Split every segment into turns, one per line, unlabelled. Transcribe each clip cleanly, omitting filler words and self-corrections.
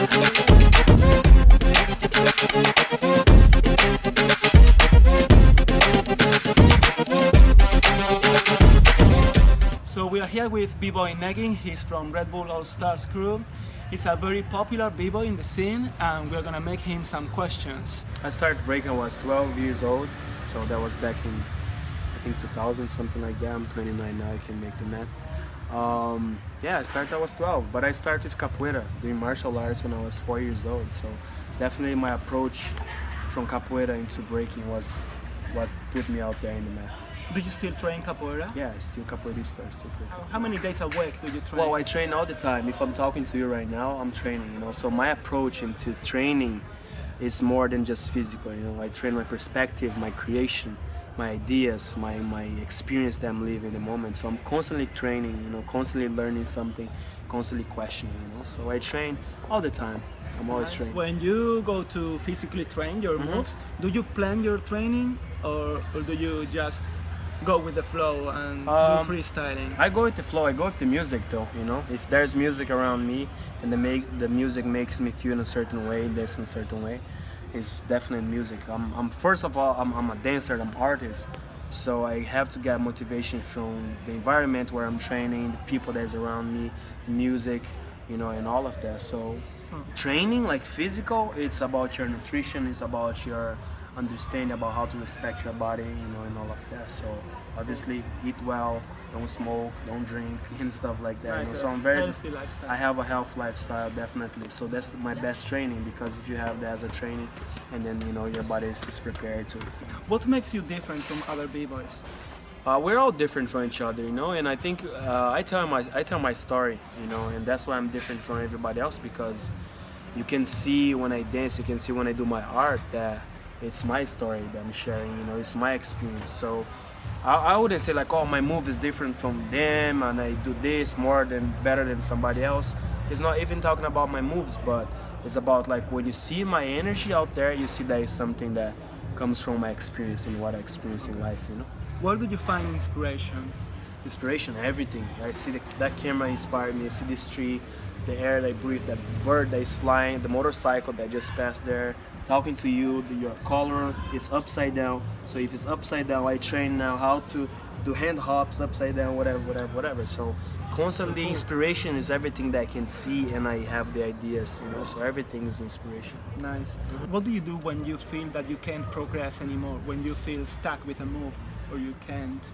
So we are here with Bboy Neguin. He's from Red Bull All Stars Crew. He's a very popular b-boy in the scene, and we're gonna make him some questions.
I started breaking when I was 12 years old, so that was back in, I think 2000, something like that. I'm 29 now, I can make the math. Yeah, I started when I was 12, but I started with capoeira, doing martial arts when I was 4 years old. So definitely my approach from capoeira into breaking was what put me out there in the mat.
Do you still train capoeira?
Yeah, still capoeirista, still play.
How many days a week do you train?
Well, I train all the time. If I'm talking to you right now, I'm training, you know. So my approach into training is more than just physical, you know. I train my perspective, my creation, my ideas, my experience that I'm living in the moment. So I'm constantly training, you know, constantly learning something, constantly questioning, you know. So I train all the time. I'm always training.
When you go to physically train your moves, do you plan your training or do you just go with the flow and do freestyling?
I go with the flow. I go with the music though, you know. If there's music around me and the music makes me feel in a certain way, dance in a certain way, it's definitely music. I'm first of all, I'm a dancer, I'm an artist, so I have to get motivation from the environment where I'm training, the people that's around me, the music, you know, and all of that. So training, like physical, it's about your nutrition, it's about your understanding about how to respect your body, you know, and all of that. So obviously eat well, don't smoke, don't drink, and stuff like that.
Nice,
you know? So I'm very
healthy lifestyle.
I have a health lifestyle, definitely. So that's my best training, because if you have that as a training, and then you know your body is prepared to.
What makes you different from other b-boys?
We're all different from each other, you know, and I think I tell my story, you know, and that's why I'm different from everybody else, because you can see when I dance, you can see when I do my art that it's my story that I'm sharing, you know, it's my experience. So I wouldn't say like, oh, my move is different from them and I do this better than somebody else. It's not even talking about my moves, but it's about like when you see my energy out there, you see that it's something that comes from my experience and what I experience in life, you know.
Where did you find inspiration?
Inspiration, everything. I see that camera inspired me. I see this tree, the air that I breathe, that bird that is flying, the motorcycle that just passed there, talking to you, your collar is upside down. So if it's upside down, I train now how to do hand hops upside down, whatever. So constantly inspiration is everything that I can see, and I have the ideas, you know, so everything is inspiration.
Nice. What do you do when you feel that you can't progress anymore, when you feel stuck with a move or you can't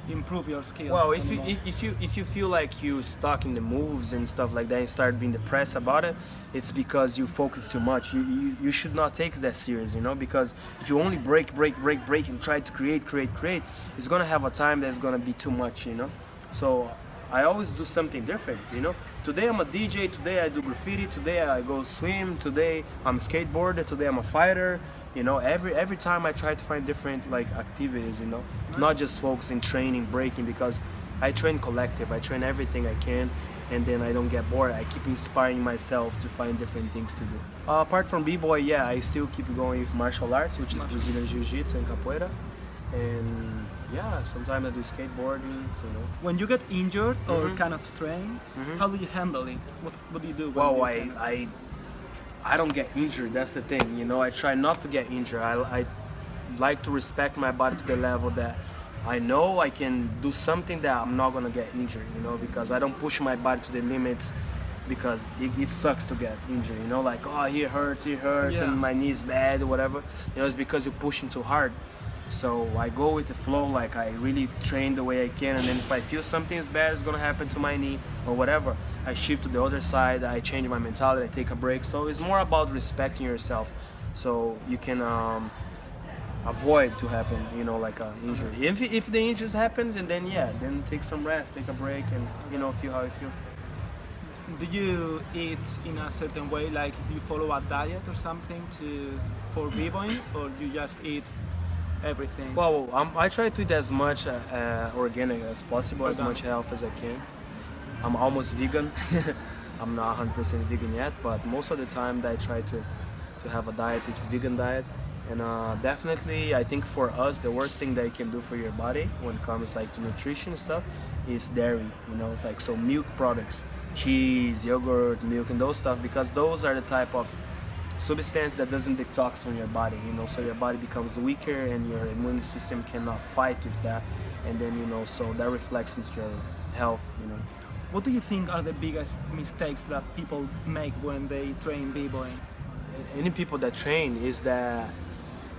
improve your skills?
Well,
anymore?
if you feel like you're stuck in the moves and stuff like that and start being depressed about it, it's because you focus too much. You should not take that serious, you know, because if you only break and try to create, it's gonna have a time that's gonna be too much, you know. So I always do something different, you know. Today I'm a DJ, today I do graffiti, today I go swim, today I'm a skateboarder, today I'm a fighter. You know, every time I try to find different like activities, you know, not just focusing training, breaking, because I train collective, I train everything I can, and then I don't get bored. I keep inspiring myself to find different things to do. Apart from b-boy, yeah, I still keep going with martial arts, which is Brazilian jiu-jitsu and capoeira, and yeah, sometimes I do skateboarding, you know.
When you get injured or cannot train, how do you handle it? What do you do?
Well, I don't get injured, that's the thing, you know. I try not to get injured. I like to respect my body to the level that I know I can do something that I'm not gonna get injured, you know, because I don't push my body to the limits, because it sucks to get injured, you know, like, oh, here hurts,
yeah,
and my knee's bad or whatever, you know. It's because you're pushing too hard. So I go with the flow, like I really train the way I can, and then if I feel something is bad, it's gonna happen to my knee or whatever, I shift to the other side, I change my mentality, I take a break. So it's more about respecting yourself, so you can avoid to happen, you know, like an injury. If the injury happens, and then yeah, then take some rest, take a break, and you know, feel how you feel.
Do you eat in a certain way, like you follow a diet or something for b-boying, or you just eat everything?
Well, I try to eat as much organic as possible, as much health as I can. I'm almost vegan. I'm not 100% vegan yet, but most of the time that I try to have a diet is vegan diet. And definitely, I think for us, the worst thing that you can do for your body when it comes like to nutrition stuff is dairy. You know, it's like, so milk products. cheese, yogurt, milk, and those stuff, because those are the type of substance that doesn't detox from your body, you know, so your body becomes weaker and your immune system cannot fight with that, and then, you know, so that reflects into your health, you know.
What do you think are the biggest mistakes that people make when they train b-boying?
Any people that train is that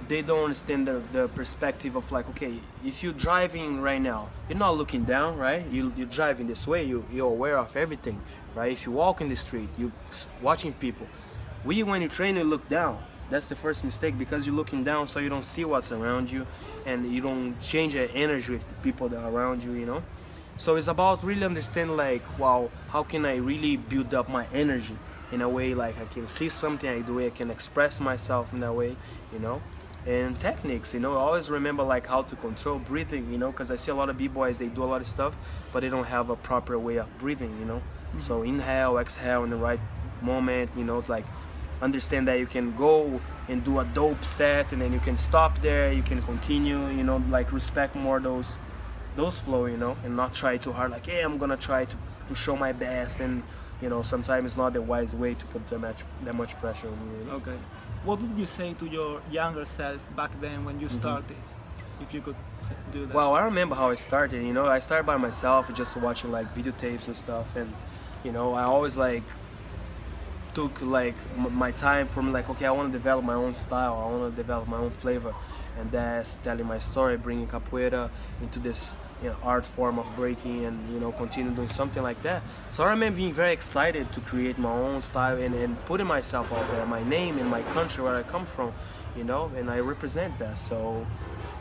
they don't understand the perspective of like, okay, if you're driving right now, you're not looking down, right? You're driving this way, you're aware of everything, right? If you walk in the street, you're watching people. When you train, you look down. That's the first mistake, because you're looking down, so you don't see what's around you, and you don't change your energy with the people that are around you, you know? So it's about really understanding like, wow, how can I really build up my energy in a way like I can see something, the way I can express myself in that way, you know? And techniques, you know, I always remember like how to control breathing, you know, because I see a lot of b-boys, they do a lot of stuff, but they don't have a proper way of breathing, you know? Mm-hmm. So inhale, exhale in the right moment, you know, like understand that you can go and do a dope set and then you can stop there, you can continue, you know, like respect more those flow, you know, and not try too hard, like, hey, I'm gonna try to show my best, and, you know, sometimes it's not the wise way to put that much pressure on you, you know?
Okay. What would you say to your younger self back then when you started? If you could do that.
Well, I remember how I started, you know, I started by myself, just watching like videotapes and stuff, and, you know, I always like took like my time from like, okay, I want to develop my own style, I want to develop my own flavor, and that's telling my story, bringing capoeira into this, you know, art form of breaking, and, you know, continue doing something like that. So I remember being very excited to create my own style and putting myself out there, my name and my country, where I come from, you know, and I represent that. So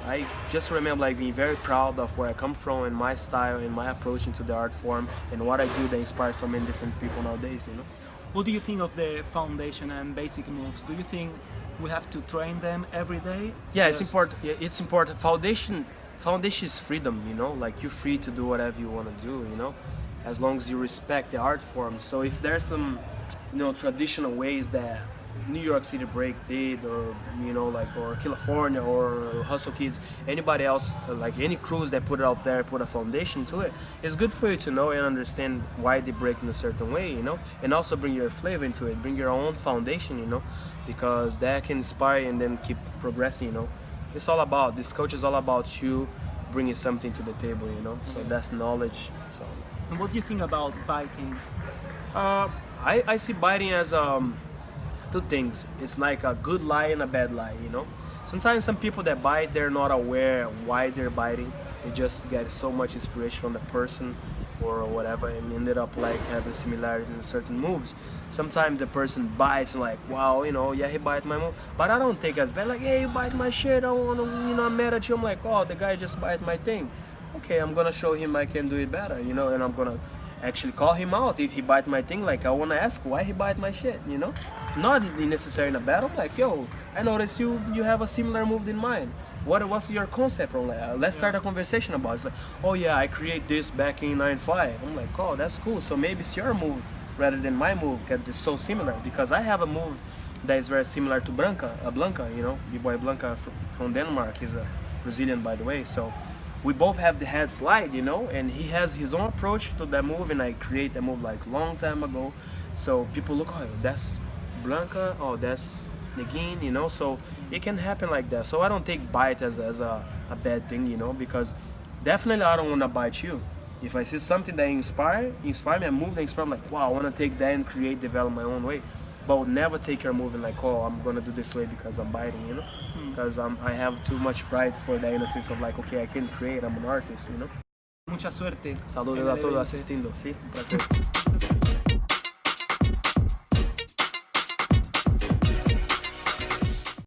I just remember like being very proud of where I come from and my style and my approach into the art form and what I do that inspires so many different people nowadays, you know.
What do you think of the foundation and basic moves? Do you think we have to train them every day?
Yeah, it's important. Yeah, it's important. Foundation is freedom, you know, like you're free to do whatever you want to do, you know, as long as you respect the art form. So if there's some, you know, traditional ways that New York City break did, or, you know, like, or California or Hustle Kids, anybody else, like any crews that put it out there, put a foundation to it, it's good for you to know and understand why they break in a certain way, you know, and also bring your flavor into it, bring your own foundation, you know, because that can inspire you and then keep progressing, you know. It's all about, this coach is all about you bringing something to the table, you know, so that's knowledge. So.
And what do you think about biting?
I see biting as two things. It's like a good lie and a bad lie, you know. Sometimes some people that bite, they're not aware why they're biting. They just get so much inspiration from the person or whatever, and ended up like having similarities in certain moves. Sometimes the person bites like, wow, you know, yeah, he bite my move, but I don't take it as bad, like, hey, you bite my shit, I don't wanna, you know, I'm mad at you. I'm like, oh, the guy just bite my thing. Okay, I'm gonna show him I can do it better, you know, and I'm gonna actually call him out if he bite my thing. Like, I wanna ask why he bite my shit, you know, not necessarily in a battle. I'm like, yo, I noticed you have a similar move than mine. What's your concept on that? Let's start a conversation about it. It's like, oh yeah, I create this back in 95. I'm like, oh, that's cool. So maybe it's your move rather than my move, because it's so similar. Because I have a move that is very similar to Blanca, you know, B-boy Blanca from Denmark. He's a Brazilian, by the way. So we both have the head slide, you know, and he has his own approach to that move, and I create that move like long time ago. So people look, oh, that's Blanca, oh, that's Neguin, you know, so it can happen like that. So I don't take bite as a bad thing, you know, because definitely I don't want to bite you. If I see something that inspire me, a move that inspire me, like, wow, I want to take that and develop my own way. But I would never take your move and like, oh, I'm going to do this way because I'm biting, you know, because I have too much pride for the innocence of like, okay, I can create, I'm an artist, you know.
Mucha suerte.
Saludos a todos asistiendo, sí, un placer.